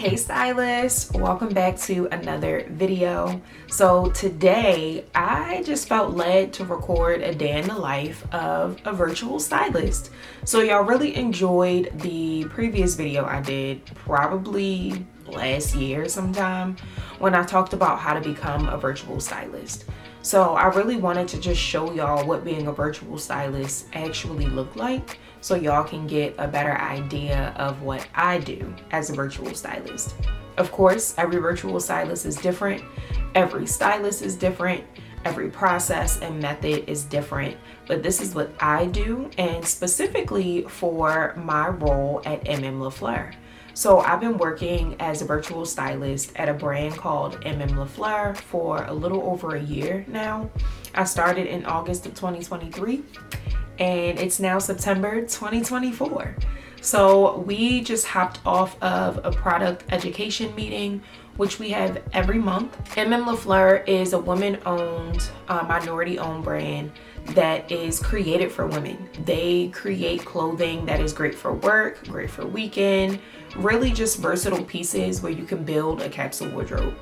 Hey stylists, welcome back to another video. So today I just felt led to record a day in the life of a virtual stylist. So y'all really enjoyed the previous video I did probably last year sometime when I talked about how to become a virtual stylist. So I really wanted to just show y'all what being a virtual stylist actually looked like, so y'all can get a better idea of what I do as a virtual stylist. Of course, every virtual stylist is different, every stylist is different, every process and method is different, but this is what I do, and specifically for my role at LaFleur. So I've been working as a virtual stylist at a brand called LaFleur for a little over a year now. I started in August of 2023 and it's now September 2024. So we just hopped off of a product education meeting, which we have every month. LaFleur is a woman-owned, minority-owned brand that is created for women. They create clothing that is great for work, great for weekend, really just versatile pieces where you can build a capsule wardrobe.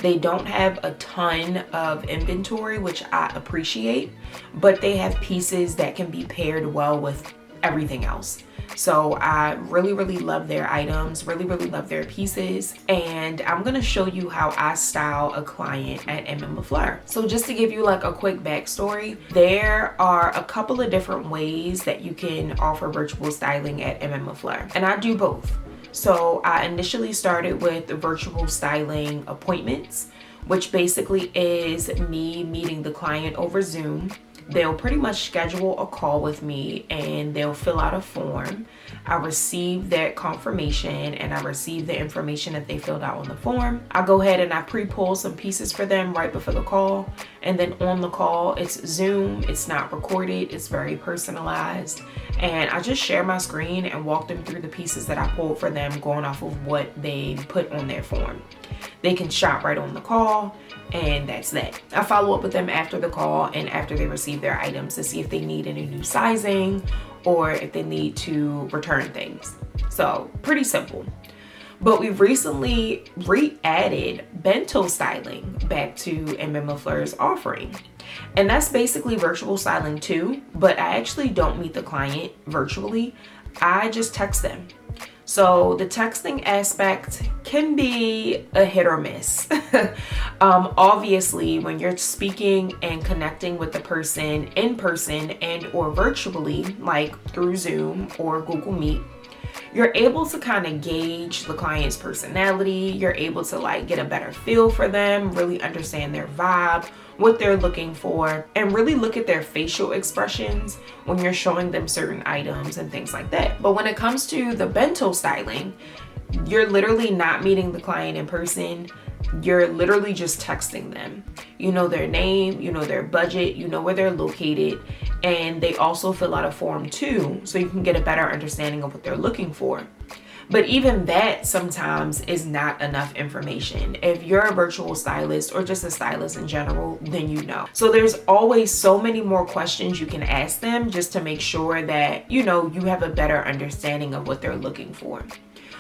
They don't have a ton of inventory, which I appreciate, but they have pieces that can be paired well with everything else. So I really love their items, really love their pieces, and I'm gonna show you how I style a client at LaFleur. So just to give you like a quick backstory, there are a couple of different ways that you can offer virtual styling at LaFleur, and I do both. So I initially started with virtual styling appointments, which basically is me meeting the client over Zoom. They'll pretty much schedule a call with me and they'll fill out a form. I receive that confirmation and I receive the information that they filled out on the form. I go ahead and I pre-pull some pieces for them right before the call. And then on the call, it's Zoom, it's not recorded, it's very personalized. And I just share my screen and walk them through the pieces that I pulled for them going off of what they put on their form. They can shop right on the call, and that's that. I follow up with them after the call and after they receive their items to see if they need any new sizing or if they need to return things. So pretty simple. But we've recently re-added bento styling back to LaFleur's offering. And that's basically virtual styling too, but I actually don't meet the client virtually. I just text them. So the texting aspect can be a hit or miss. Obviously, when you're speaking and connecting with the person in person and or virtually, like through Zoom or Google Meet, you're able to kind of gauge the client's personality. You're able to like get a better feel for them, really understand their vibe, what they're looking for, and really look at their facial expressions when you're showing them certain items and things like that. But when it comes to the bento styling, you're literally not meeting the client in person. You're literally just texting them. You know their name, you know their budget, you know where they're located, and they also fill out a form too, so you can get a better understanding of what they're looking for. But even that sometimes is not enough information. If you're a virtual stylist or just a stylist in general, then you know. So there's always so many more questions you can ask them just to make sure that, you know, you have a better understanding of what they're looking for.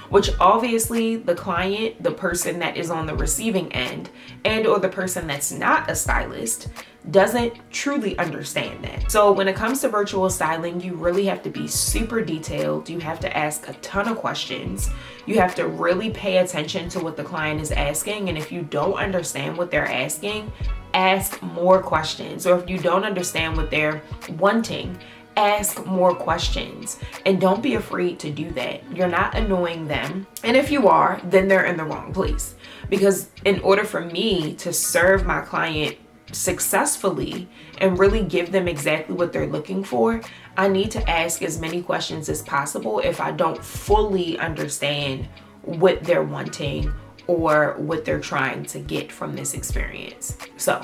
Which obviously the client, the person that is on the receiving end, and or the person that's not a stylist, doesn't truly understand that. So when it comes to virtual styling, you really have to be super detailed. You have to ask a ton of questions. You have to really pay attention to what the client is asking. And if you don't understand what they're asking, ask more questions. Or if you don't understand what they're wanting, ask more questions, and don't be afraid to do that. You're not annoying them. And if you are, then they're in the wrong place. Because in order for me to serve my client successfully and really give them exactly what they're looking for, I need to ask as many questions as possible if I don't fully understand what they're wanting or what they're trying to get from this experience. So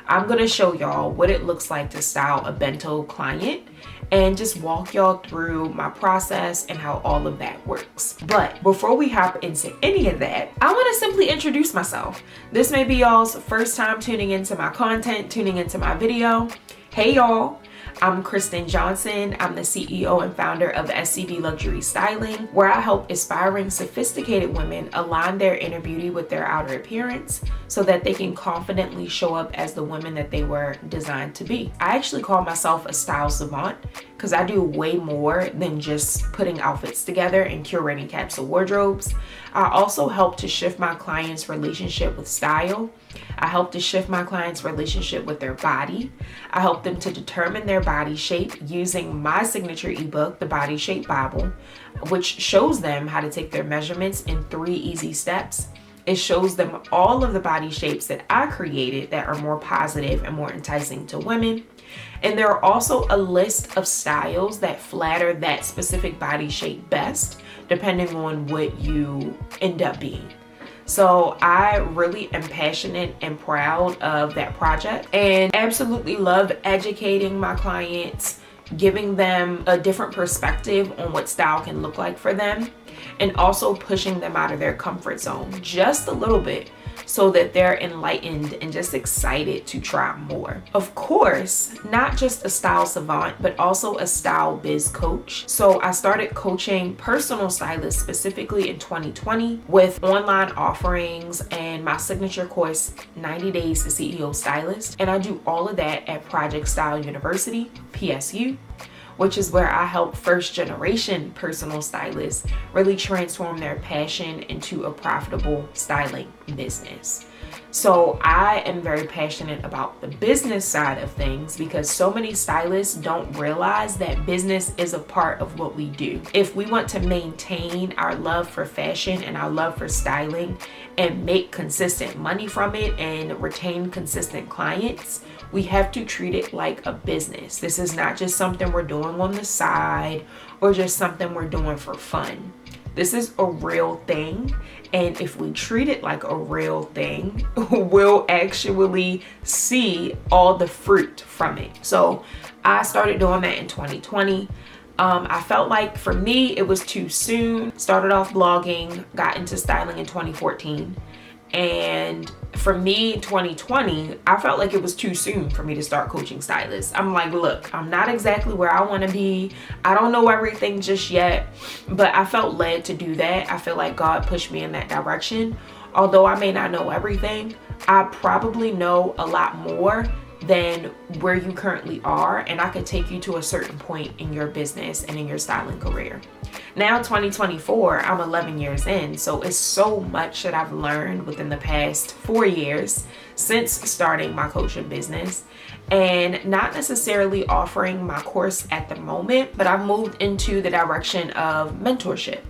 I'm gonna show y'all what it looks like to style a bento client and just walk y'all through my process and how all of that works. But before we hop into any of that, I wanna simply introduce myself. This may be y'all's first time tuning into my content, tuning into my video. Hey y'all, I'm Kristen Johnson. I'm the CEO and founder of SCB Luxury Styling, where I help aspiring, sophisticated women align their inner beauty with their outer appearance so that they can confidently show up as the women that they were designed to be. I actually call myself a style savant because I do way more than just putting outfits together and curating capsule wardrobes. I also help to shift my clients' relationship with style. I help to shift my clients' relationship with their body. I help them to determine their body shape using my signature ebook, The Body Shape Bible, which shows them how to take their measurements in 3 easy steps. It shows them all of the body shapes that I created that are more positive and more enticing to women. And there are also a list of styles that flatter that specific body shape best, depending on what you end up being. So I really am passionate and proud of that project and absolutely love educating my clients, giving them a different perspective on what style can look like for them, and also pushing them out of their comfort zone just a little bit so that they're enlightened and just excited to try more. Of course, not just a style savant, but also a style biz coach. So I started coaching personal stylists specifically in 2020 with online offerings and my signature course, 90 Days to CEO Stylist. And I do all of that at Project Style University, PSU, which is where I help first generation personal stylists really transform their passion into a profitable styling business. So I am very passionate about the business side of things because so many stylists don't realize that business is a part of what we do. If we want to maintain our love for fashion and our love for styling and make consistent money from it and retain consistent clients, we have to treat it like a business. This is not just something we're doing on the side or just something we're doing for fun. This is a real thing, and if we treat it like a real thing, we'll actually see all the fruit from it. So I started doing that in 2020. I felt like for me, it was too soon. Started off blogging, got into styling in 2014. And for me, 2020, I felt like it was too soon for me to start coaching stylists. I'm like, look, I'm not exactly where I want to be. I don't know everything just yet, but I felt led to do that. I feel like God pushed me in that direction. Although I may not know everything, I probably know a lot more than where you currently are, and I could take you to a certain point in your business and in your styling career. Now 2024, I'm 11 years in, so it's so much that I've learned within the past 4 years since starting my coaching business, and not necessarily offering my course at the moment, but I've moved into the direction of mentorship.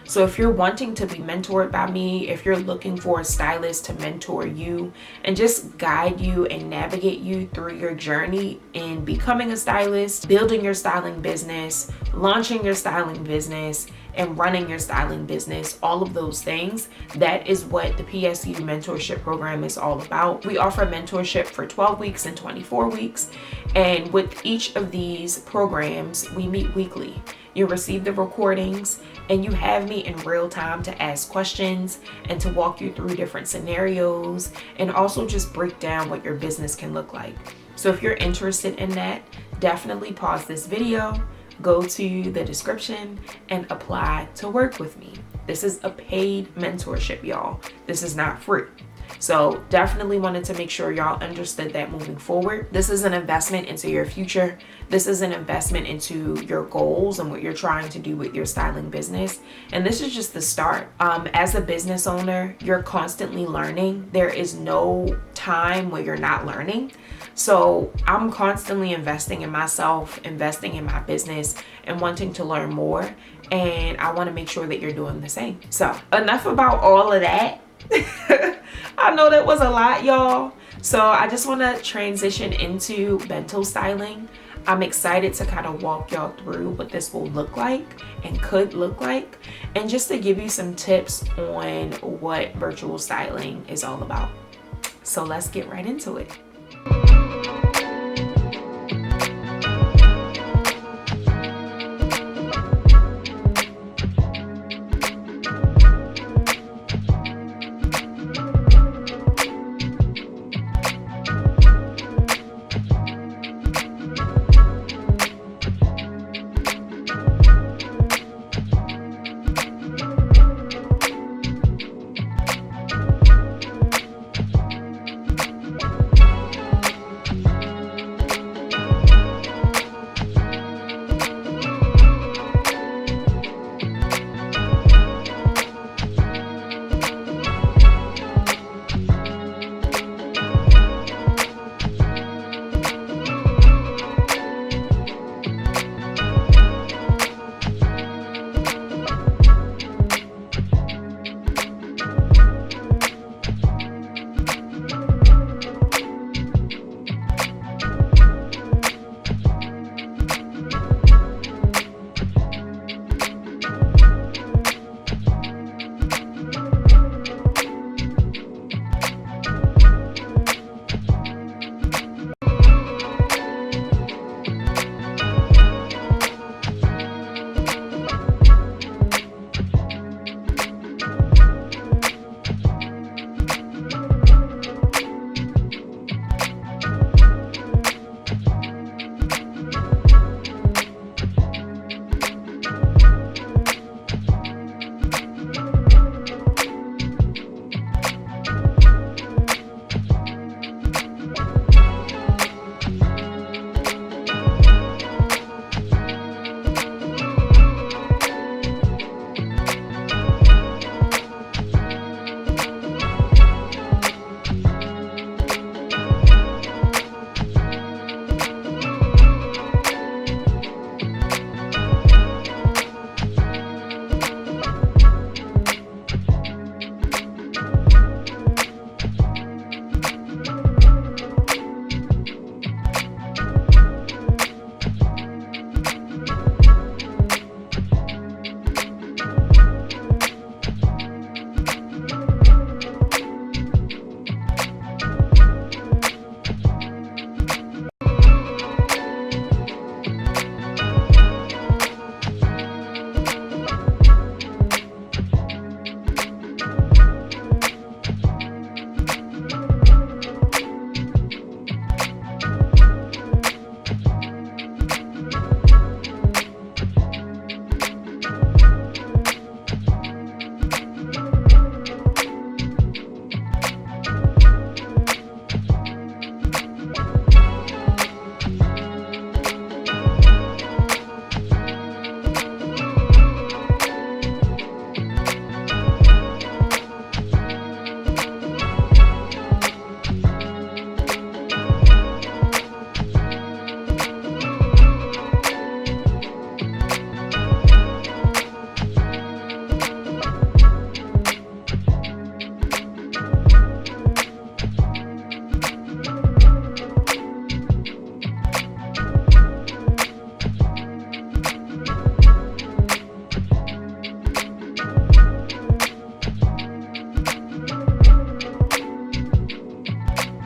So if you're wanting to be mentored by me, if you're looking for a stylist to mentor you and just guide you and navigate you through your journey in becoming a stylist, building your styling business, launching your styling business, and running your styling business, all of those things, that is what the PSU mentorship program is all about. We offer mentorship for 12 weeks and 24 weeks. And with each of these programs, we meet weekly. You receive the recordings and you have me in real time to ask questions and to walk you through different scenarios and also just break down what your business can look like. So if you're interested in that, definitely pause this video, go to the description and apply to work with me. This is a paid mentorship, y'all. This is not free. So definitely wanted to make sure y'all understood that moving forward. This is an investment into your future. This is an investment into your goals and what you're trying to do with your styling business. And this is just the start. As a business owner, you're constantly learning. There is no time where you're not learning. So I'm constantly investing in myself, investing in my business, and wanting to learn more. And I want to make sure that you're doing the same. So enough about all of that. I know that was a lot, y'all. So I just want to transition into bento styling. I'm excited to kind of walk y'all through what this will look like and could look like, and just to give you some tips on what virtual styling is all about. So let's get right into it.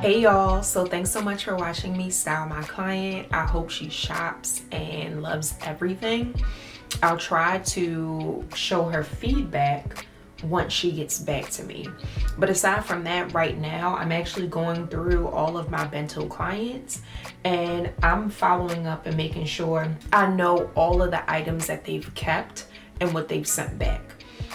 Hey y'all, so thanks so much for watching me style my client. I hope she shops and loves everything. I'll try to show her feedback once she gets back to me. But aside from that, right now I'm actually going through all of my bento clients and I'm following up and making sure I know all of the items that they've kept and what they've sent back.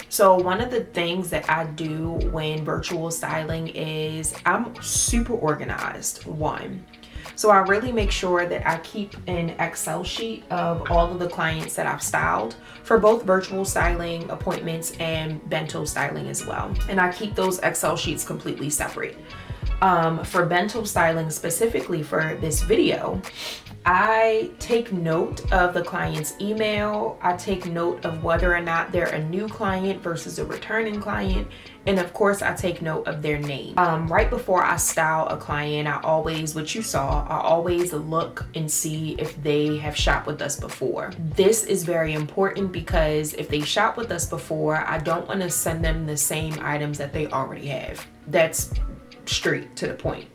So one of the things that I do when virtual styling is I'm super organized, one. So I really make sure that I keep an Excel sheet of all of the clients that I've styled for both virtual styling appointments and bento styling as well. And I keep those Excel sheets completely separate. For bento styling specifically for this video, I take note of the client's email. I take note of whether or not they're a new client versus a returning client. And of course, I take note of their name. Right before I style a client, I always look and see if they have shopped with us before. This is very important because if they shop with us before, I don't want to send them the same items that they already have. That's straight to the point.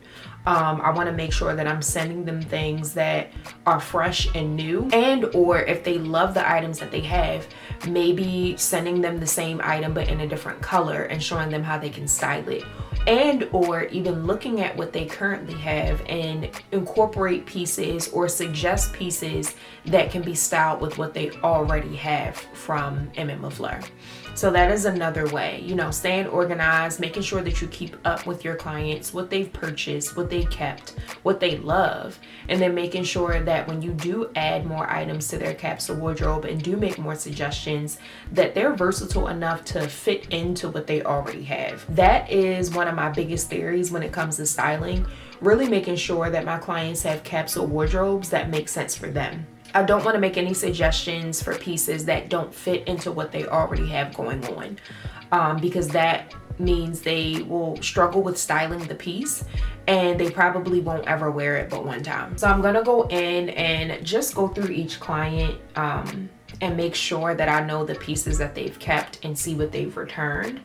I want to make sure that I'm sending them things that are fresh and new, and or if they love the items that they have, maybe sending them the same item but in a different color and showing them how they can style it, and or even looking at what they currently have and incorporate pieces or suggest pieces that can be styled with what they already have from LaFleur. So that is another way, you know, staying organized, making sure that you keep up with your clients, what they've purchased, what they kept, what they love, and then making sure that when you do add more items to their capsule wardrobe and do make more suggestions, that they're versatile enough to fit into what they already have. That is one of my biggest theories when it comes to styling, really making sure that my clients have capsule wardrobes that make sense for them. I don't want to make any suggestions for pieces that don't fit into what they already have going on, because that means they will struggle with styling the piece and they probably won't ever wear it but one time. So I'm gonna go in and just go through each client and make sure that I know the pieces that they've kept and see what they've returned.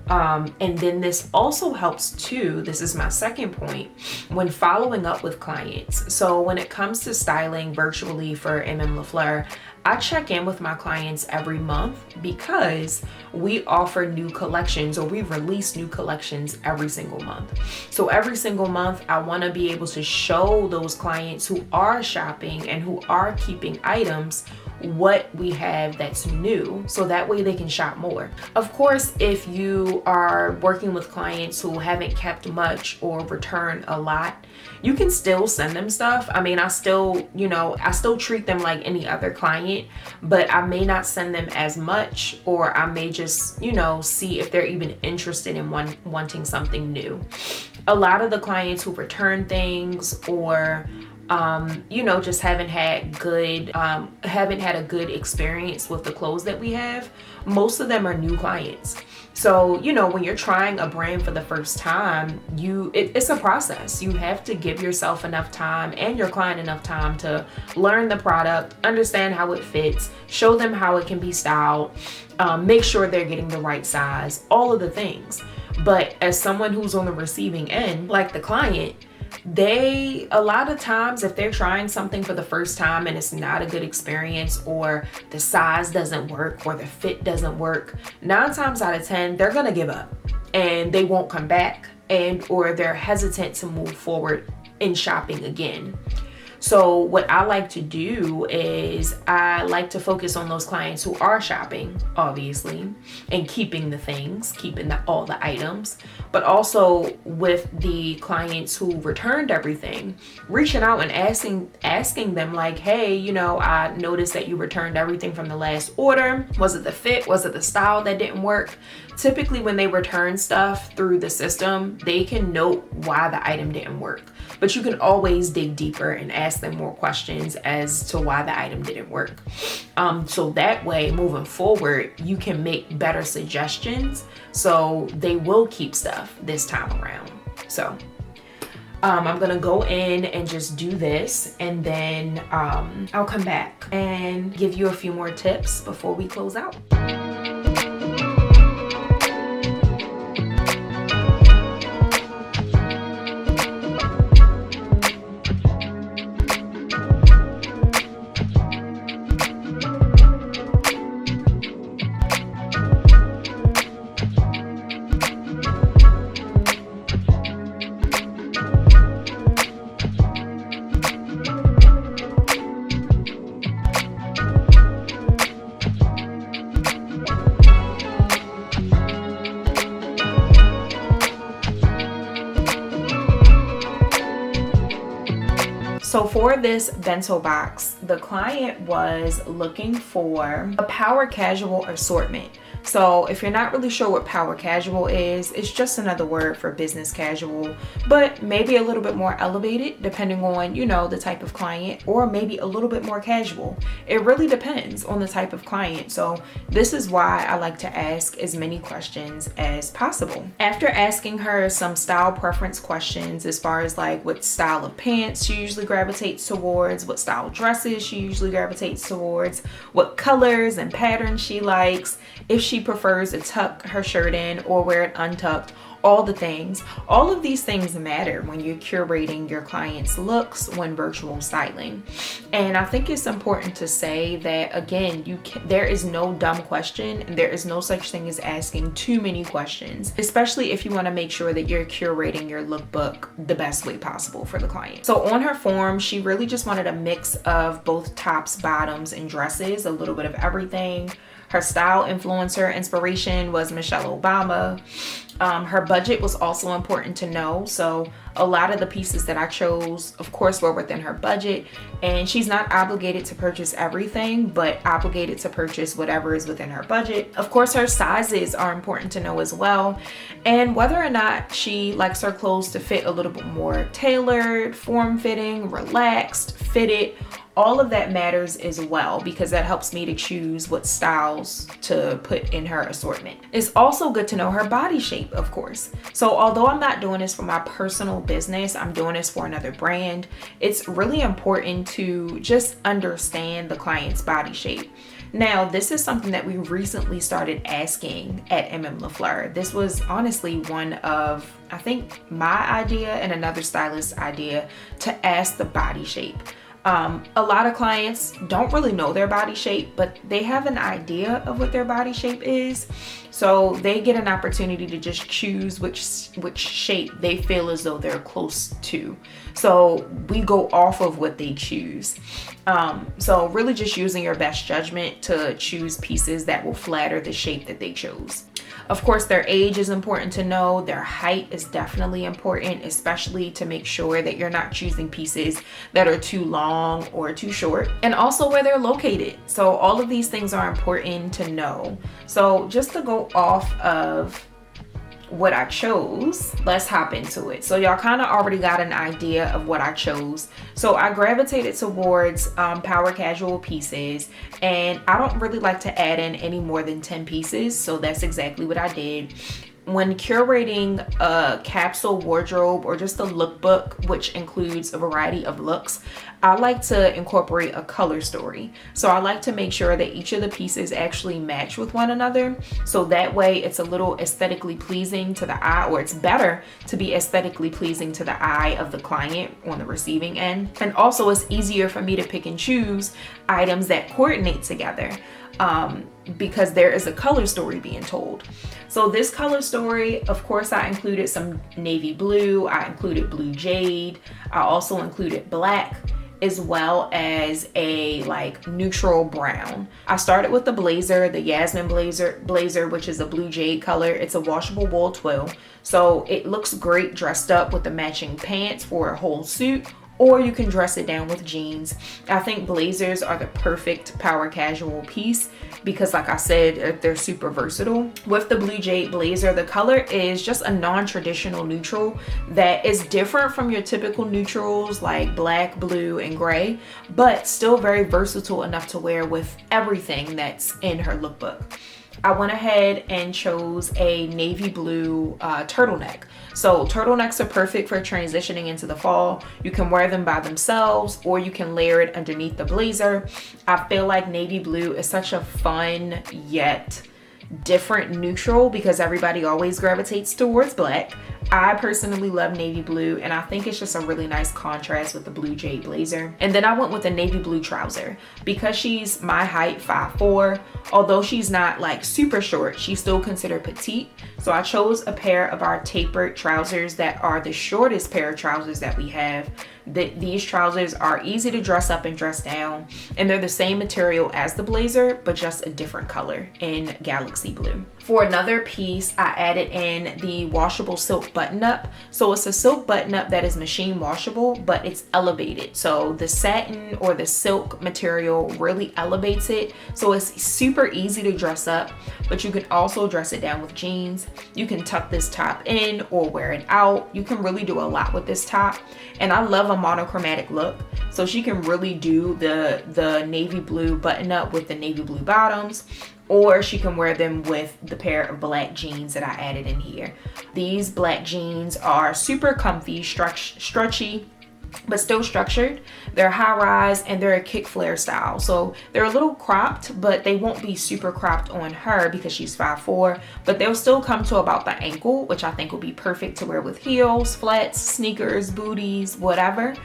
And then this also helps too, this is my second point, when following up with clients. So when it comes to styling virtually for LaFleur, I check in with my clients every month because we offer new collections, or we release new collections every single month. So every single month, I want to be able to show those clients who are shopping and who are keeping items what we have that's new, so that way they can shop more. Of course, if you are working with clients who haven't kept much or return a lot, you can still send them stuff. I mean, I still treat them like any other client, but I may not send them as much, or I may just, see if they're even interested in wanting something new. A lot of the clients who return things or just haven't had a good experience with the clothes that we have, most of them are new clients. So, when you're trying a brand for the first time, it's a process. You have to give yourself enough time and your client enough time to learn the product, understand how it fits, show them how it can be styled, make sure they're getting the right size, all of the things. But as someone who's on the receiving end, like the client, a lot of times, if they're trying something for the first time and it's not a good experience, or the size doesn't work or the fit doesn't work, 9 times out of 10 they're gonna give up and they won't come back, or they're hesitant to move forward in shopping again. So what I like to do is I like to focus on those clients who are shopping, obviously, and keeping the things, all the items, but also with the clients who returned everything, reaching out and asking them like, hey, I noticed that you returned everything from the last order. Was it the fit? Was it the style that didn't work? Typically when they return stuff through the system, they can note why the item didn't work. But you can always dig deeper and ask them more questions as to why the item didn't work. So that way, moving forward, you can make better suggestions so they will keep stuff this time around. So I'm gonna go in and just do this, and then I'll come back and give you a few more tips before we close out. So for this bento box, the client was looking for a power casual assortment. So if you're not really sure what power casual is, it's just another word for business casual, but maybe a little bit more elevated depending on, you know, the type of client, or maybe a little bit more casual. It really depends on the type of client. So this is why I like to ask as many questions as possible. After asking her some style preference questions as far as like what style of pants she usually gravitates towards, what style dresses she usually gravitates towards, what colors and patterns she likes, if she prefers to tuck her shirt in or wear it untucked, all the things. All of these things matter when you're curating your client's looks when virtual styling. And I think it's important to say that, again, there is no dumb question, and there is no such thing as asking too many questions, especially if you want to make sure that you're curating your lookbook the best way possible for the client. So on her form, she really just wanted a mix of both tops, bottoms, and dresses, a little bit of everything. Her style influencer inspiration was Michelle Obama. Her budget was also important to know. So a lot of the pieces that I chose, of course, were within her budget, and she's not obligated to purchase everything, but obligated to purchase whatever is within her budget. Of course, her sizes are important to know as well, and whether or not she likes her clothes to fit a little bit more tailored, form-fitting, relaxed, fitted. All of that matters as well, because that helps me to choose what styles to put in her assortment. It's also good to know her body shape, of course. So although I'm not doing this for my personal business, I'm doing this for another brand, it's really important to just understand the client's body shape. Now, this is something that we recently started asking at LaFleur. This was honestly one of, I think, my idea and another stylist's idea to ask the body shape. A lot of clients don't really know their body shape, but they have an idea of what their body shape is. So they get an opportunity to just choose which shape they feel as though they're close to. So we go off of what they choose. So really just using your best judgment to choose pieces that will flatter the shape that they chose. Of course, their age is important to know. Their height is definitely important, especially to make sure that you're not choosing pieces that are too long or too short, and also where they're located. So all of these things are important to know. So just to go off of what I chose, let's hop into it. So y'all kind of already got an idea of what I chose. So I gravitated towards power casual pieces, and I don't really like to add in any more than 10 pieces, so that's exactly what I did. When curating a capsule wardrobe or just a lookbook, which includes a variety of looks, I like to incorporate a color story. So I like to make sure that each of the pieces actually match with one another. So that way it's a little aesthetically pleasing to the eye, or it's better to be aesthetically pleasing to the eye of the client on the receiving end. And also it's easier for me to pick and choose items that coordinate together. Because there is a color story being told. So this color story, of course, I included some navy blue, I included blue jade, I also included black, as well as a like neutral brown. I started with the blazer, the Yasmin blazer, which is a blue jade color. It's a washable wool twill. So it looks great dressed up with the matching pants for a whole suit, or you can dress it down with jeans. I think blazers are the perfect power casual piece because, like I said, they're super versatile. With the blue jade blazer, the color is just a non-traditional neutral that is different from your typical neutrals like black, blue, and gray, but still very versatile enough to wear with everything that's in her lookbook. I went ahead and chose a navy blue turtleneck. So turtlenecks are perfect for transitioning into the fall. You can wear them by themselves, or you can layer it underneath the blazer. I feel like navy blue is such a fun yet different neutral because everybody always gravitates towards black. I personally love navy blue, and I think it's just a really nice contrast with the blue jade blazer. And then I went with a navy blue trouser because she's my height, 5'4". Although she's not like super short, she's still considered petite. So I chose a pair of our tapered trousers that are the shortest pair of trousers that we have. These trousers are easy to dress up and dress down, and they're the same material as the blazer, but just a different color in galaxy blue. For another piece, I added in the washable silk button up. So it's a silk button up that is machine washable, but it's elevated. So the satin or the silk material really elevates it. So it's super easy to dress up, but you can also dress it down with jeans. You can tuck this top in or wear it out. You can really do a lot with this top. And I love a monochromatic look. So she can really do the navy blue button up with the navy blue bottoms, or she can wear them with the pair of black jeans that I added in here. These black jeans are super comfy, stretchy, but still structured. They're high rise and they're a kick flare style. So they're a little cropped, but they won't be super cropped on her because she's 5'4", but they'll still come to about the ankle, which I think will be perfect to wear with heels, flats, sneakers, booties, whatever.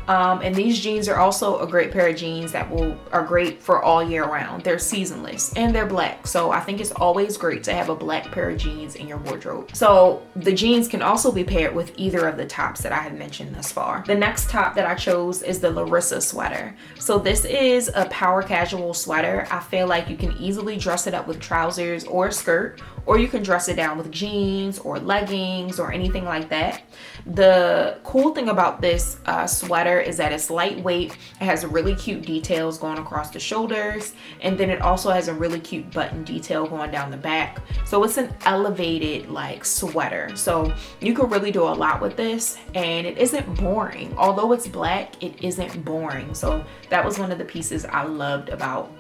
And these jeans are also a great pair of jeans that are great for all year round. They're seasonless and they're black. So I think it's always great to have a black pair of jeans in your wardrobe. So the jeans can also be paired with either of the tops that I have mentioned thus far. The next top that I chose is the Larissa sweater. So this is a power casual sweater. I feel like you can easily dress it up with trousers or a skirt, or you can dress it down with jeans or leggings or anything like that. The cool thing about this sweater is that it's lightweight. It has really cute details going across the shoulders, and then it also has a really cute button detail going down the back. So it's an elevated like sweater. So you could really do a lot with this, and it isn't boring. Although it's black, it isn't boring. So that was one of the pieces I loved about,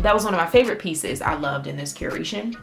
that was one of my favorite pieces I loved in this curation.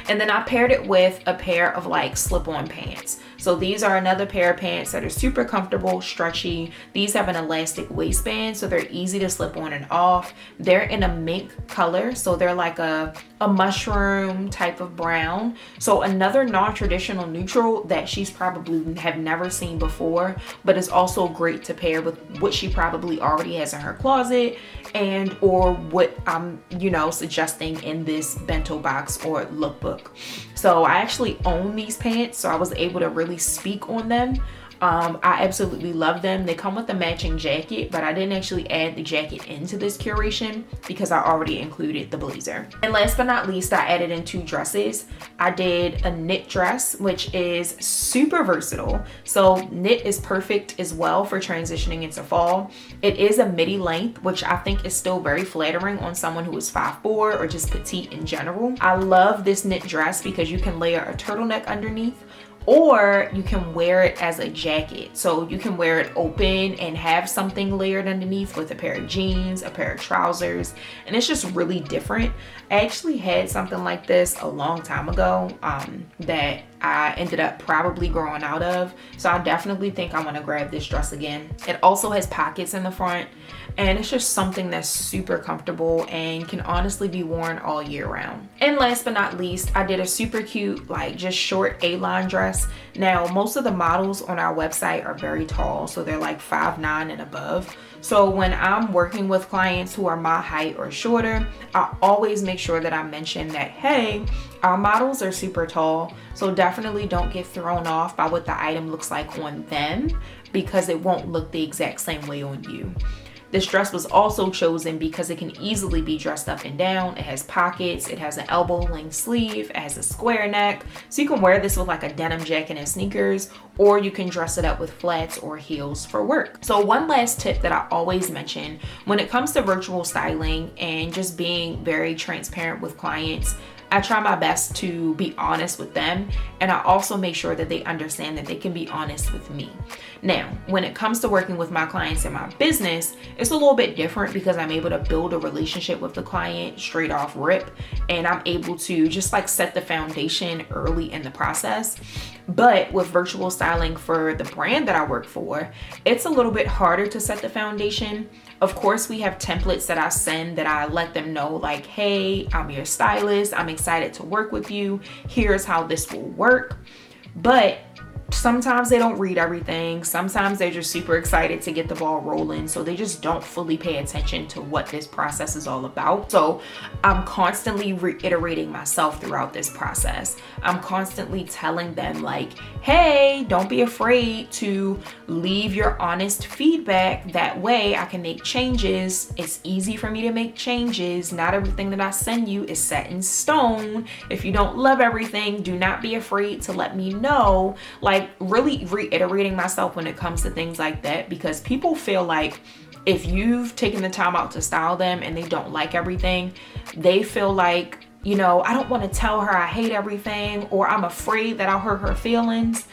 And then I paired it with a pair of like slip-on pants. So these are another pair of pants that are super comfortable, stretchy. These have an elastic waistband, so they're easy to slip on and off. They're in a mink color, so they're like a mushroom type of brown. So another non-traditional neutral that she's probably have never seen before, but it's also great to pair with what she probably already has in her closet and or what I'm, suggesting in this bento box or lookbook. So I actually own these pants, so I was able to really speak on them. I absolutely love them. They come with a matching jacket, but I didn't actually add the jacket into this curation because I already included the blazer. And last but not least, I added in 2 dresses. I did a knit dress, which is super versatile. So knit is perfect as well for transitioning into fall. It is a midi length, which I think is still very flattering on someone who is 5'4" or just petite in general. I love this knit dress because you can layer a turtleneck underneath, or you can wear it as a jacket. So you can wear it open and have something layered underneath with a pair of jeans, a pair of trousers, and it's just really different. I actually had something like this a long time ago that I ended up probably growing out of. So I definitely think I'm gonna grab this dress again. It also has pockets in the front, and it's just something that's super comfortable and can honestly be worn all year round. And last but not least, I did a super cute, like just short A-line dress. Now, most of the models on our website are very tall, so they're like 5'9" and above. So when I'm working with clients who are my height or shorter, I always make sure that I mention that, hey, our models are super tall, so definitely don't get thrown off by what the item looks like on them, because it won't look the exact same way on you. This dress was also chosen because it can easily be dressed up and down. It has pockets, it has an elbow length sleeve, it has a square neck. So you can wear this with like a denim jacket and sneakers, or you can dress it up with flats or heels for work. So one last tip that I always mention when it comes to virtual styling and just being very transparent with clients, I try my best to be honest with them, and I also make sure that they understand that they can be honest with me. Now, when it comes to working with my clients in my business, it's a little bit different because I'm able to build a relationship with the client straight off rip, and I'm able to just like set the foundation early in the process. But with virtual styling for the brand that I work for, it's a little bit harder to set the foundation. Of course, we have templates that I send that I let them know like, hey, I'm your stylist. I'm excited to work with you. Here's how this will work. But sometimes they don't read everything. Sometimes they're just super excited to get the ball rolling, so they just don't fully pay attention to what this process is all about. So I'm constantly reiterating myself throughout this process. I'm constantly telling them like, hey, don't be afraid to leave your honest feedback. That way I can make changes. It's easy for me to make changes. Not everything that I send you is set in stone. If you don't love everything, do not be afraid to let me know. Like, really reiterating myself when it comes to things like that, because people feel like if you've taken the time out to style them and they don't like everything, they feel like, you know, I don't want to tell her I hate everything, or I'm afraid that I'll hurt her feelings.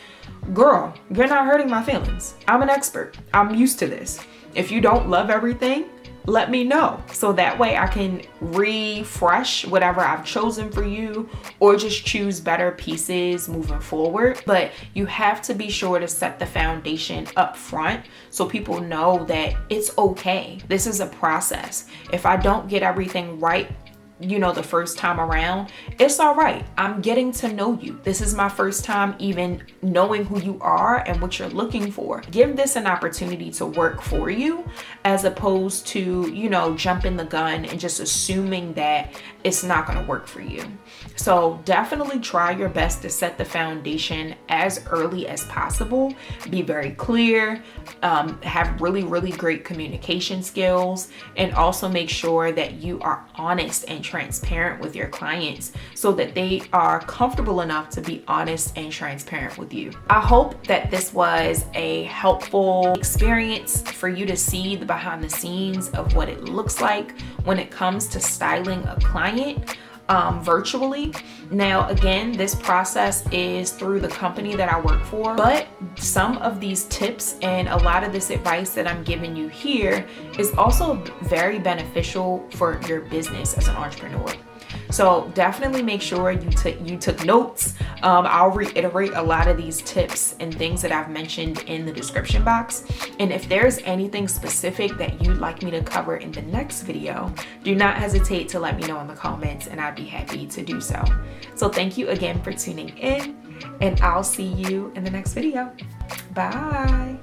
Girl, you're not hurting my feelings. I'm an expert. I'm used to this. If you don't love everything, let me know, so that way I can refresh whatever I've chosen for you, or just choose better pieces moving forward. But you have to be sure to set the foundation up front so people know that it's okay. This is a process. If I don't get everything right, you know, the first time around, it's all right. I'm getting to know you. This is my first time even knowing who you are and what you're looking for. Give this an opportunity to work for you, as opposed to, you know, jumping the gun and just assuming that it's not going to work for you. So definitely try your best to set the foundation as early as possible. Be very clear, have really great communication skills, and also make sure that you are honest and transparent with your clients so that they are comfortable enough to be honest and transparent with you. I hope that this was a helpful experience for you to see the behind the scenes of what it looks like when it comes to styling a client virtually. Now, again, this process is through the company that I work for, but some of these tips and a lot of this advice that I'm giving you here is also very beneficial for your business as an entrepreneur. So definitely make sure you took notes. I'll reiterate a lot of these tips and things that I've mentioned in the description box. And if there's anything specific that you'd like me to cover in the next video, do not hesitate to let me know in the comments, and I'd be happy to do so. So thank you again for tuning in, and I'll see you in the next video. Bye.